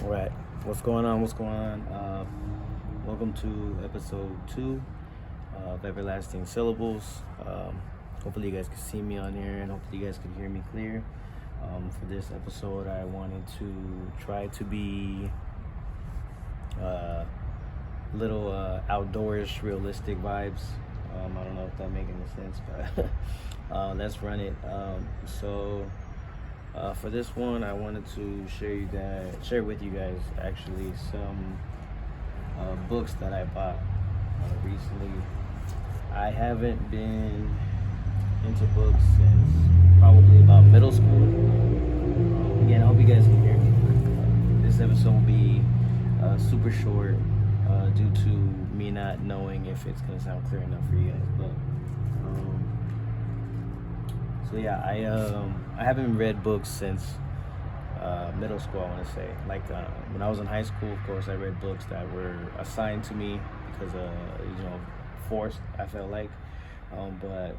All right, what's going on? What's going on? Welcome to episode 2 of Everlasting Syllables. Hopefully, you guys can see me on here, and hopefully, you guys can hear me clear. For this episode, I wanted to try to be little outdoors, realistic vibes. I don't know if that makes any sense, but let's run it. For this one, I wanted to share with you guys actually some books that I bought recently. I haven't been into books since probably about middle school. Again, I hope you guys can hear me. This episode will be super short due to me not knowing if it's gonna sound clear enough for you guys. But I haven't read books since middle school. I want to say, when I was in high school, of course, I read books that were assigned to me because forced. I felt like, but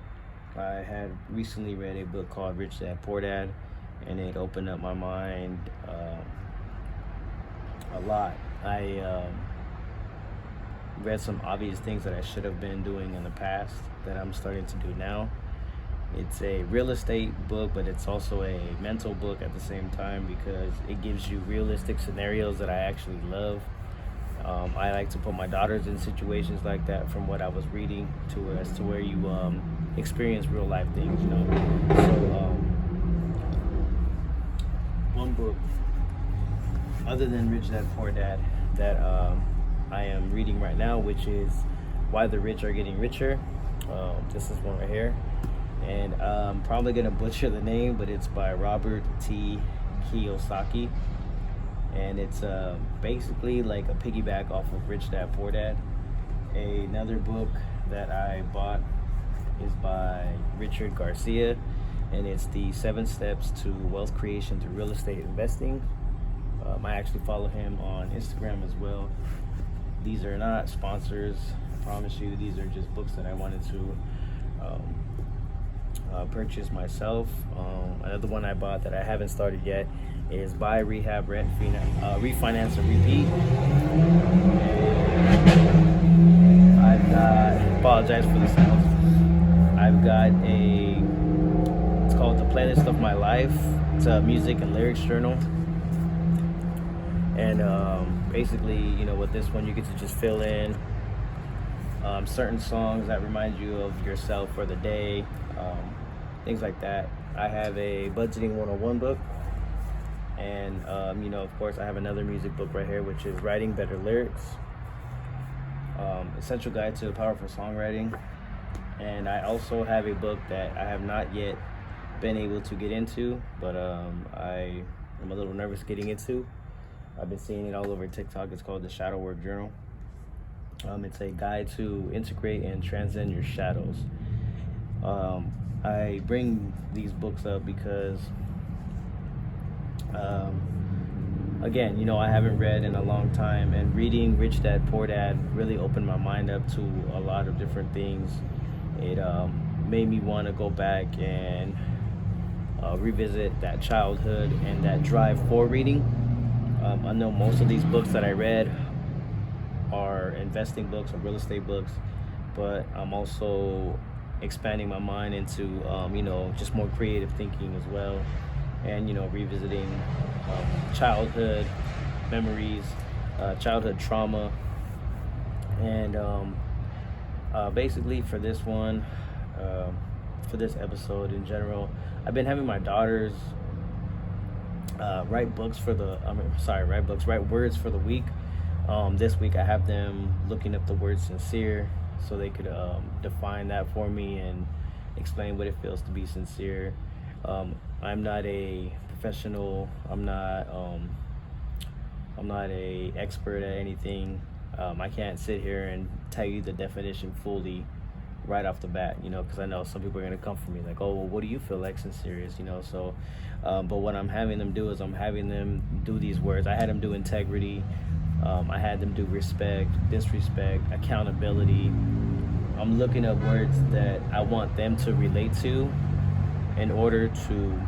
I had recently read a book called Rich Dad Poor Dad, and it opened up my mind a lot. I read some obvious things that I should have been doing in the past that I'm starting to do now. It's a real estate book, but it's also a mental book at the same time because it gives you realistic scenarios that I actually love. I like to put my daughters in situations like that from what I was reading to where you experience real life things, So one book other than Rich Dad Poor Dad that I am reading right now, which is Why the Rich Are Getting Richer. This is one right here. And I'm probably going to butcher the name, but it's by Robert T. Kiyosaki. And it's basically like a piggyback off of Rich Dad Poor Dad. Another book that I bought is by Richard Garcia, and it's the 7 Steps to Wealth Creation Through Real Estate Investing. I actually follow him on Instagram as well. These are not sponsors, I promise you. These are just books that I wanted to purchase myself. Another one I bought that I haven't started yet is Buy, Rehab, Rent, Refinance, and Repeat. Apologize for the sounds. I've got it's called The Playlist of My Life. It's a music and lyrics journal. And basically, with this one, you get to just fill in certain songs that remind you of yourself for the day, things like that. I have a budgeting 101 book, and of course, I have another music book right here, which is Writing Better Lyrics, Essential Guide to Powerful Songwriting. And I also have a book that I have not yet been able to get into, but I am a little nervous getting into. I've been seeing it all over TikTok. It's called the Shadow Work Journal. It's a guide to integrate and transcend your shadows. I bring these books up because, again, I haven't read in a long time, and reading Rich Dad Poor Dad really opened my mind up to a lot of different things. It made me want to go back and revisit that childhood and that drive for reading. I know most of these books that I read are investing books or real estate books, but I'm also expanding my mind into just more creative thinking as well, and revisiting childhood memories, childhood trauma. And basically for this one, for this episode in general, I've been having my daughters write words for the week. This week I have them looking up the word sincere so they could define that for me and explain what it feels to be sincere. I'm not a professional. I'm not a expert at anything. I can't sit here and tell you the definition fully right off the bat, because I know some people are going to come for me like, oh, well, what do you feel like sincere is, so, but what I'm having them do is I'm having them do these words. I had them do integrity. I had them do respect, disrespect, accountability. I'm looking at words that I want them to relate to in order to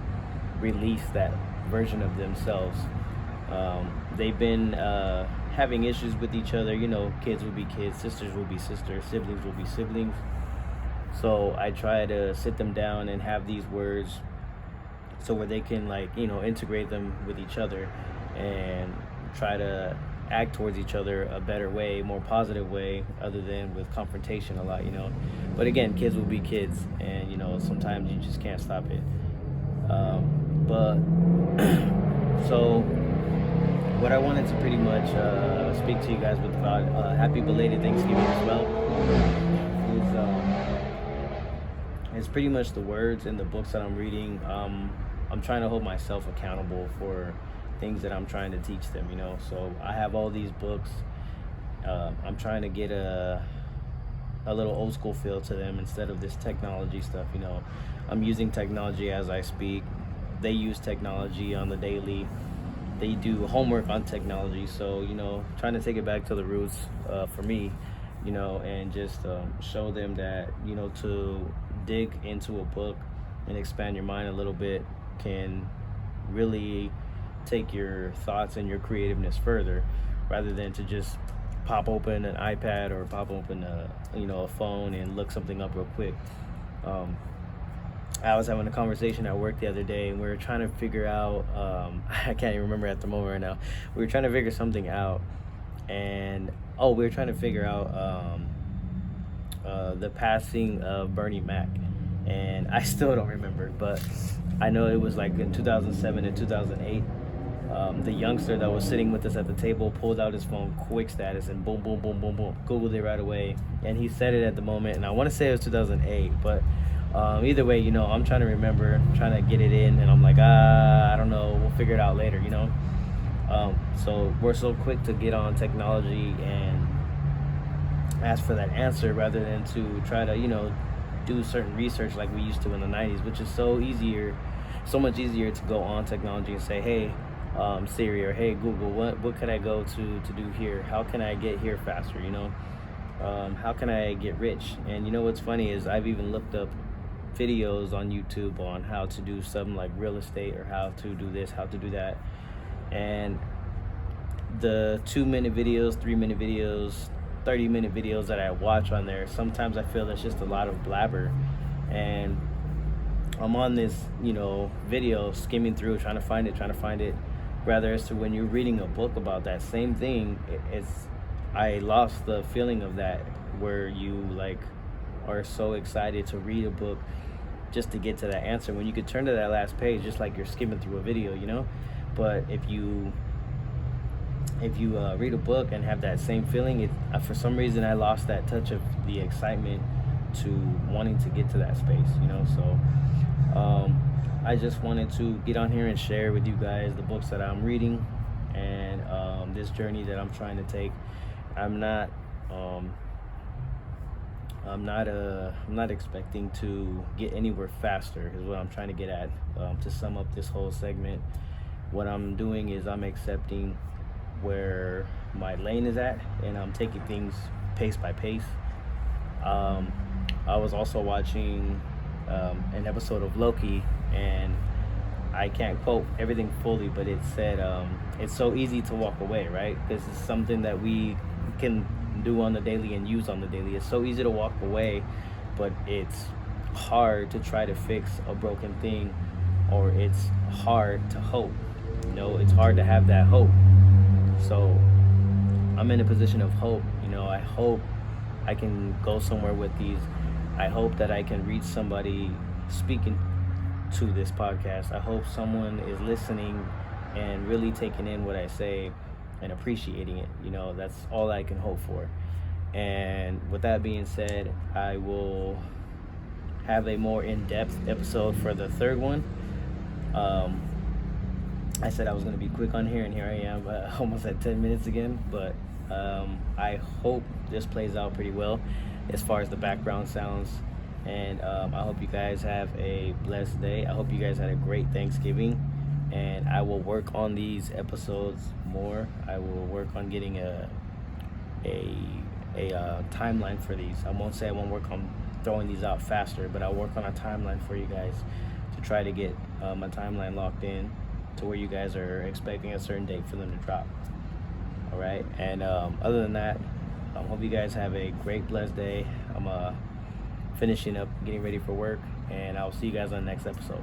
release that version of themselves they've been having issues with each other. You know, kids will be kids, sisters will be sisters, siblings will be siblings. So I try to sit them down and have these words so where they can, like, you know, integrate them with each other and try to act towards each other a better way, more positive way, other than with confrontation a lot, you know. But again, kids will be kids, and you know, sometimes you just can't stop it. But so what I wanted to pretty much speak to you guys with about happy belated Thanksgiving as well is pretty much the words in the books that I'm reading. I'm trying to hold myself accountable for things that I'm trying to teach them, you know. So I have all these books. I'm trying to get a little old school feel to them instead of this technology stuff, you know. I'm using technology as I speak. They use technology on the daily. They do homework on technology. So, you know, trying to take it back to the roots for me, you know, and just show them that, you know, to dig into a book and expand your mind a little bit can really take your thoughts and your creativeness further, rather than to just pop open an iPad or pop open a phone and look something up real quick. I was having a conversation at work the other day, and we were trying to figure out I can't even remember at the moment right now. We were trying to figure something out, and we were trying to figure out the passing of Bernie Mac, and I still don't remember, but I know it was like in 2007 and 2008. The youngster that was sitting with us at the table pulled out his phone, quick status, and boom, boom, boom, boom, boom, Googled it right away. And he said it at the moment, and I want to say it was 2008, but either way, you know, I'm trying to remember, trying to get it in, and I'm like, I don't know, we'll figure it out later, you know. So we're so quick to get on technology and ask for that answer rather than to try to, you know, do certain research like we used to in the 90s, which is so much easier to go on technology and say, hey, Siri, or hey Google, what could I go to do here? How can I get here faster, you know? How can I get rich? And you know what's funny is I've even looked up videos on YouTube on how to do something like real estate, or how to do this, how to do that. And the 2-minute videos, 3-minute videos, 30-minute videos that I watch on there, sometimes I feel it's just a lot of blabber. And I'm on this, you know, video skimming through, trying to find it. Rather, as to when you're reading a book about that same thing, I lost the feeling of that, where you like are so excited to read a book just to get to that answer, when you could turn to that last page just like you're skimming through a video, you know. But if you read a book and have that same feeling, for some reason I lost that touch of the excitement to wanting to get to that space, you know. So I just wanted to get on here and share with you guys the books that I'm reading, and this journey that I'm trying to take. I'm not expecting to get anywhere faster, is what I'm trying to get at. To sum up this whole segment, what I'm doing is I'm accepting where my lane is at, and I'm taking things pace by pace. I was also watching an episode of Loki, and I can't quote everything fully, but it said it's so easy to walk away, right? This is something that we can do on the daily and use on the daily. It's so easy to walk away, but it's hard to try to fix a broken thing, or it's hard to hope. You know, it's hard to have that hope. So I'm in a position of hope. You know, I hope I can go somewhere with these. I hope that I can reach somebody speaking to this podcast. I hope someone is listening and really taking in what I say and appreciating it. You know, that's all I can hope for. And with that being said, I will have a more in-depth episode for the third one. I said I was going to be quick on here, and here I am, almost at 10 minutes again. But I hope this plays out pretty well as far as the background sounds. And I hope you guys have a blessed day. I hope you guys had a great Thanksgiving. And I will work on these episodes more. I will work on getting a timeline for these. I won't say I won't work on throwing these out faster, but I'll work on a timeline for you guys to try to get my timeline locked in, to where you guys are expecting a certain date for them to drop. All right, and other than that, I hope you guys have a great, blessed day. I'm finishing up, getting ready for work, and I'll see you guys on the next episode.